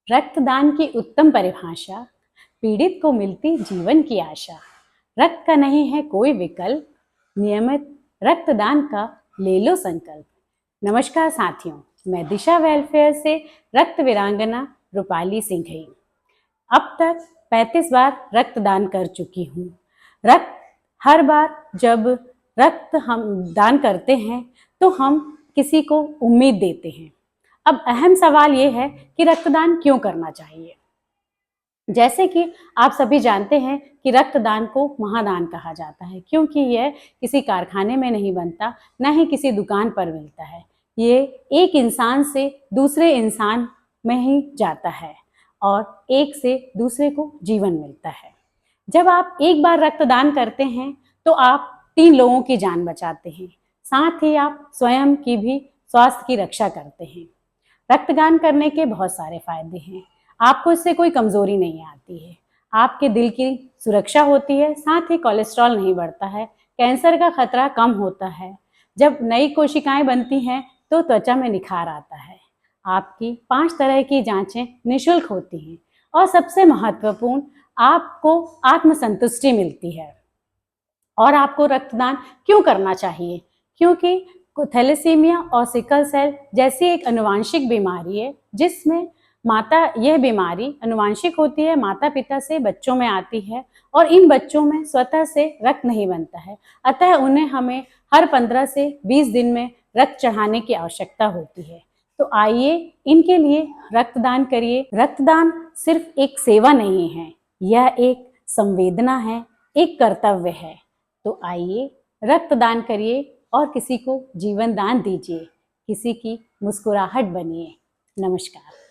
रक्तदान की उत्तम परिभाषा, पीड़ित को मिलती जीवन की आशा। रक्त का नहीं है कोई विकल्प, नियमित रक्तदान का ले लो संकल्प। नमस्कार साथियों, मैं दिशा वेलफेयर से रक्त वीरांगना रूपाली सिंघई अब तक 35 बार रक्तदान कर चुकी हूँ। हर बार जब रक्त हम दान करते हैं तो हम किसी को उम्मीद देते हैं। अब अहम सवाल ये है कि रक्तदान क्यों करना चाहिए। जैसे कि आप सभी जानते हैं कि रक्तदान को महादान कहा जाता है, क्योंकि यह किसी कारखाने में नहीं बनता, न ही किसी दुकान पर मिलता है। ये एक इंसान से दूसरे इंसान में ही जाता है और एक से दूसरे को जीवन मिलता है। जब आप एक बार रक्तदान करते हैं तो आप 3 लोगों की जान बचाते हैं, साथ ही आप स्वयं की भी स्वास्थ्य की रक्षा करते हैं। रक्तदान करने के बहुत सारे फायदे हैं। आपको इससे कोई कमजोरी नहीं आती है, आपके दिल की सुरक्षा होती है, साथ ही कोलेस्ट्रॉल नहीं बढ़ता है, कैंसर का खतरा कम होता है। जब नई कोशिकाएं बनती हैं तो त्वचा में निखार आता है। आपकी 5 तरह की जांचें निःशुल्क होती हैं और सबसे महत्वपूर्ण, आपको आत्मसंतुष्टि मिलती है। और आपको रक्तदान क्यों करना चाहिए? क्योंकि थैलेसीमिया और सिकल सेल जैसी एक आनुवांशिक बीमारी है, जिसमें यह बीमारी आनुवांशिक होती है, माता पिता से बच्चों में आती है और इन बच्चों में स्वतः से रक्त नहीं बनता है। अतः उन्हें हमें हर 15 से 20 दिन में रक्त चढ़ाने की आवश्यकता होती है। तो आइए इनके लिए रक्तदान करिए। रक्तदान सिर्फ एक सेवा नहीं है, यह एक संवेदना है, एक कर्तव्य है। तो आइए रक्तदान करिए और किसी को जीवन दान दीजिए, किसी की मुस्कुराहट बनिए। नमस्कार।